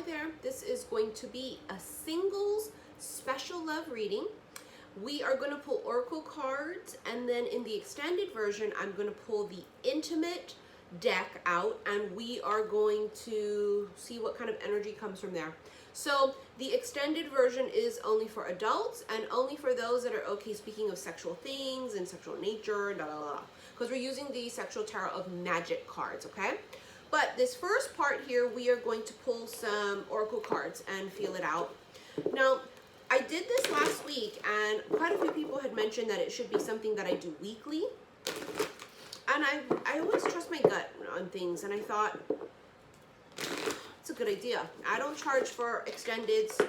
there. This is going to be a singles special love reading. We are going to pull oracle cards, and then in the extended version, I'm going to pull the intimate deck out, and we are going to see what kind of energy comes from there. So the extended version is only for adults and only for those that are okay speaking of sexual things and sexual nature, because we're using the sexual tarot of magic cards, okay? But this first part here, we are going to pull some oracle cards and feel it out. Now, I did this last week, and quite a few people had mentioned that it should be something that I do weekly. And I always trust my gut on things, and I thought, it's a good idea. I don't charge for extendeds.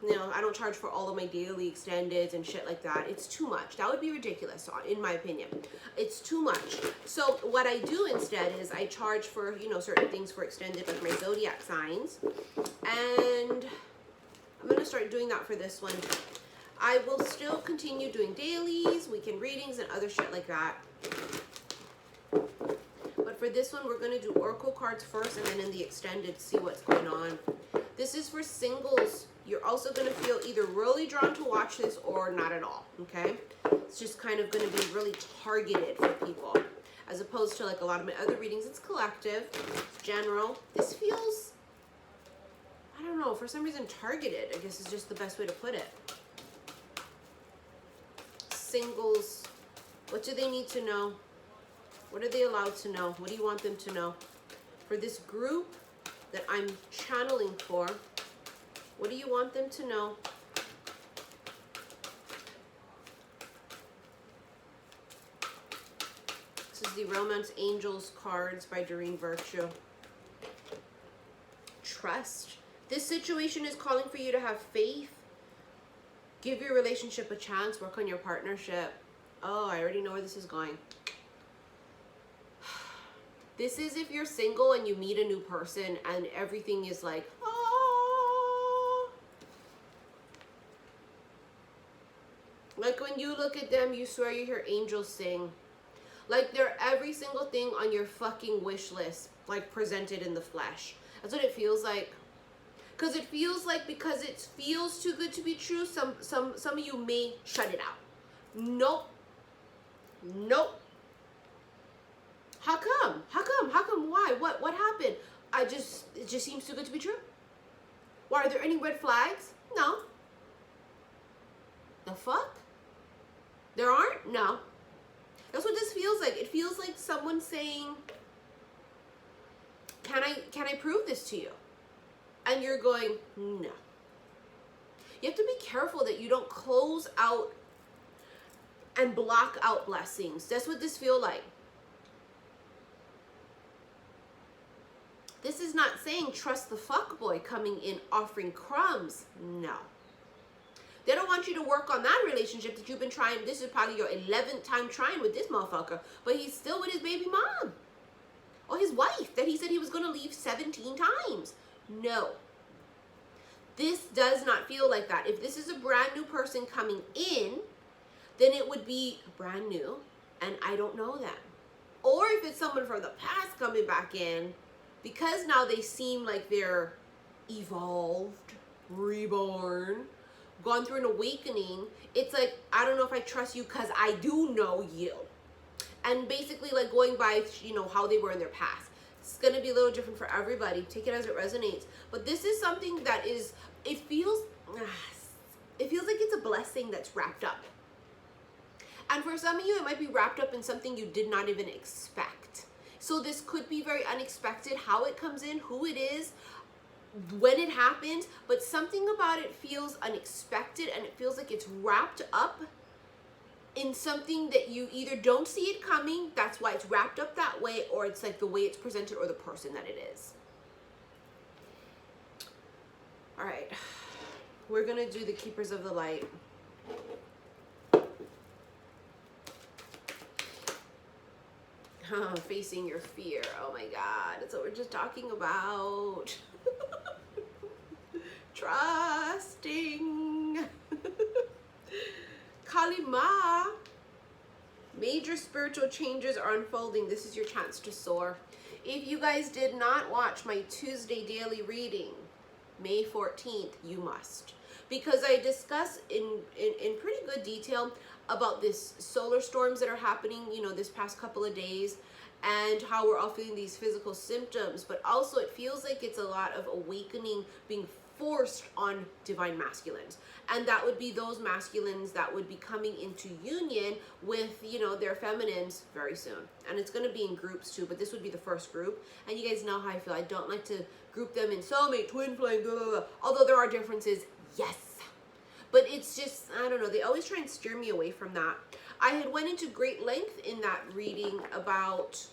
You know, I don't charge for all of my daily extendeds and shit like that. It's too much. That would be ridiculous, in my opinion. It's too much. So what I do instead is I charge for, you know, certain things for extended, like my zodiac signs. And I'm going to start doing that for this one. I will still continue doing dailies, weekend readings, and other shit like that. But for this one, we're going to do oracle cards first, and then in the extended, see what's going on. This is for singles. You're also going to feel either really drawn to watch this or not at all, okay? It's just kind of going to be really targeted for people, as opposed to like a lot of my other readings. It's collective, it's general. This feels, I don't know, for some reason targeted, I guess is just the best way to put it. Singles, what do they need to know? What are they allowed to know? What do you want them to know? For this group that I'm channeling for, what do you want them to know? This is the Romance Angels cards by Doreen Virtue. Trust. This situation is calling for you to have faith. Give your relationship a chance. Work on your partnership. Oh, I already know where this is going. This is if you're single and you meet a new person and everything is like, ah. Like when you look at them, you swear you hear angels sing. Like they're every single thing on your fucking wish list, like presented in the flesh. That's what it feels like. Because it feels like, because it feels too good to be true, some of you may shut it out. Nope. Nope. How come? How come? How come? Why? What happened? It just seems too good to be true. Why, are there any red flags? No. The fuck? There aren't? No. That's what this feels like. It feels like someone saying, can I prove this to you? And you're going, no. You have to be careful that you don't close out and block out blessings. That's what this feels like. This is not saying trust the fuckboy coming in offering crumbs. No. They don't want you to work on that relationship that you've been trying. This is probably your 11th time trying with this motherfucker. But he's still with his baby mom. Or his wife that he said he was going to leave 17 times. No. This does not feel like that. If this is a brand new person coming in, then it would be brand new and I don't know them. Or if it's someone from the past coming back in, because now they seem like they're evolved, reborn, gone through an awakening, it's like, I don't know if I trust you because I do know you. And basically like going by, you know, how they were in their past. It's going to be a little different for everybody. Take it as it resonates. But this is something that is, it feels like it's a blessing that's wrapped up. And for some of you, it might be wrapped up in something you did not even expect. So this could be very unexpected, how it comes in, who it is, when it happens, but something about it feels unexpected and it feels like it's wrapped up in something that you either don't see it coming, that's why it's wrapped up that way, or it's like the way it's presented or the person that it is. All right, we're gonna do the Keepers of the Light. Facing your fear. Oh my God, that's what we're just talking about. Trusting. Kalima. Major spiritual changes are unfolding. This is your chance to soar. If you guys did not watch my Tuesday daily reading, May 14th, you must. Because I discuss in pretty good detail about this solar storms that are happening, you know, this past couple of days, and how we're all feeling these physical symptoms, but also it feels like it's a lot of awakening being forced on divine masculines. And that would be those masculines that would be coming into union with, you know, their feminines very soon. And it's going to be in groups too, but this would be the first group. And you guys know how I feel. I don't like to group them in soulmate, twin flame, blah, blah, blah. Although there are differences, yes. But it's just, I don't know, they always try and steer me away from that. I had went into great length in that reading about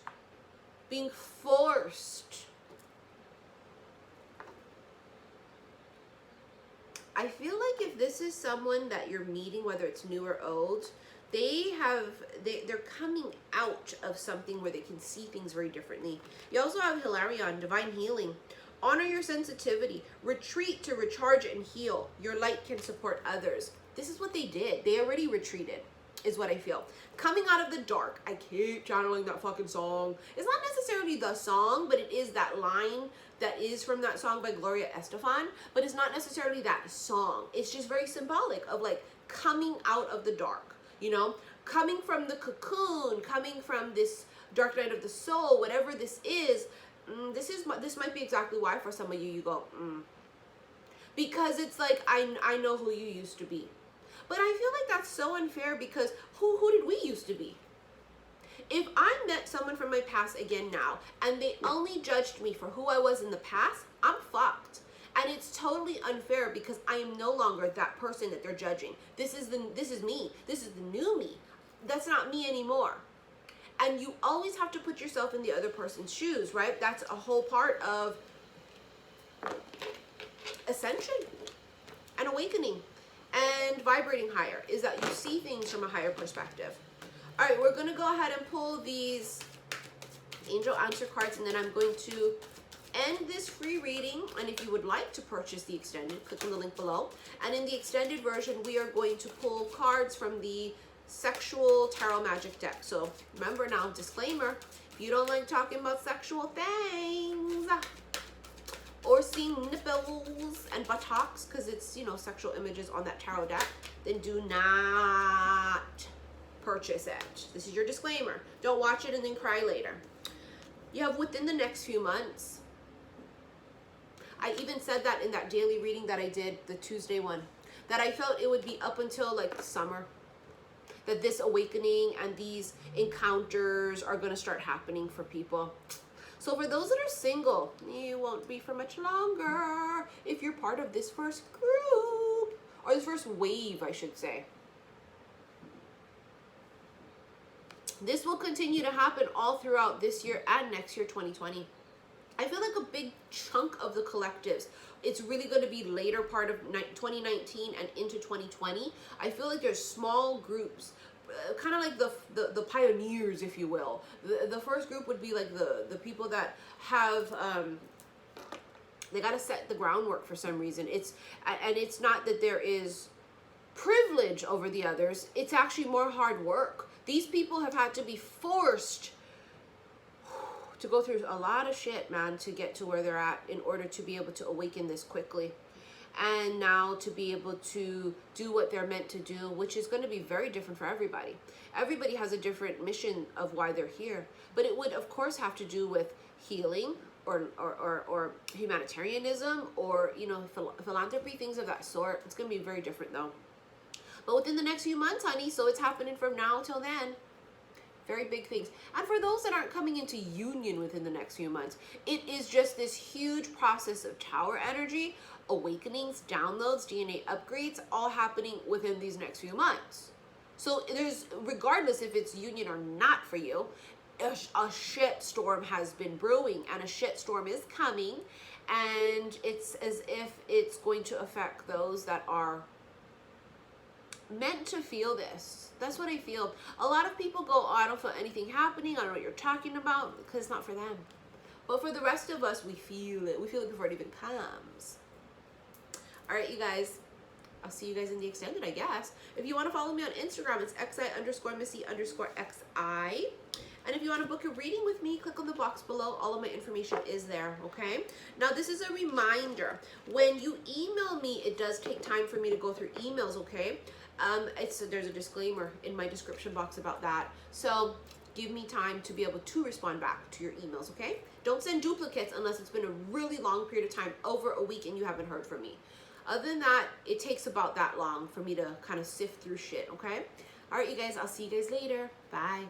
being forced. I feel like if this is someone that you're meeting, whether it's new or old, they're coming out of something where they can see things very differently. You also have Hilarion, divine healing. Honor your sensitivity. Retreat to recharge and heal. Your light can support others. This is what they did. They already retreated, is what I feel. Coming out of the dark. I keep channeling that fucking song. It's not necessarily the song, but it is that line that is from that song by Gloria Estefan, but it's not necessarily that song. It's just very symbolic of like coming out of the dark, you know, coming from the cocoon, coming from this dark night of the soul, whatever this is. This might be exactly why for some of you go, because it's like, I know who you used to be. But I feel like that's so unfair, because who did we used to be? If I met someone from my past again now, and they only judged me for who I was in the past, I'm fucked. And it's totally unfair, because I am no longer that person that they're judging. This is me. This is the new me. That's not me anymore. And you always have to put yourself in the other person's shoes, right? That's a whole part of ascension and awakening and vibrating higher, is that you see things from a higher perspective. All right, we're going to go ahead and pull these angel answer cards, and then I'm going to end this free reading. And if you would like to purchase the extended, click on the link below. And in the extended version, we are going to pull cards from the sexual tarot magic deck. So remember now, disclaimer, if you don't like talking about sexual things or seeing nipples and buttocks, because it's, you know, sexual images on that tarot deck, then do not purchase it. This is your disclaimer. Don't watch it and then cry later. You have within the next few months. I even said that in that daily reading that I did, the Tuesday one, that I felt it would be up until like summer, that this awakening and these encounters are going to start happening for people. So for those that are single, you won't be for much longer if you're part of this first group, or this first wave, I should say. This will continue to happen all throughout this year and next year, 2020. I feel like a big chunk of the collectives, it's really going to be later part of 2019 and into 2020. I feel like there's small groups, kind of like the pioneers, if you will. The first group would be like the people that have, they got to set the groundwork for some reason. And it's not that there is privilege over the others. It's actually more hard work. These people have had to be forced to go through a lot of shit, man, to get to where they're at in order to be able to awaken this quickly. And now to be able to do what they're meant to do, which is going to be very different for everybody. Everybody has a different mission of why they're here. But it would, of course, have to do with healing or humanitarianism or, you know, philanthropy, things of that sort. It's going to be very different, though. But within the next few months, honey, so it's happening from now till then. Very big things. And for those that aren't coming into union within the next few months, it is just this huge process of tower energy, awakenings, downloads, DNA upgrades, all happening within these next few months. So there's, regardless if it's union or not for you, a shit storm has been brewing, and a shit storm is coming, and it's as if it's going to affect those that are meant to feel this. That's what I feel. A lot of people go, oh, I don't feel anything happening, I don't know what you're talking about, because it's not for them. But for the rest of us, we feel it. We feel it before it even comes. All right, you guys. I'll see you guys in the extended, I guess. If you want to follow me on Instagram, it's xi_missy_xi. And if you want to book a reading with me, click on the box below. All of my information is there, okay? Now, this is a reminder. When you email me, it does take time for me to go through emails, okay? There's a disclaimer in my description box about that. So give me time to be able to respond back to your emails, okay? Don't send duplicates unless it's been a really long period of time, over a week, and you haven't heard from me. Other than that, it takes about that long for me to kind of sift through shit, okay? All right, you guys, I'll see you guys later. Bye.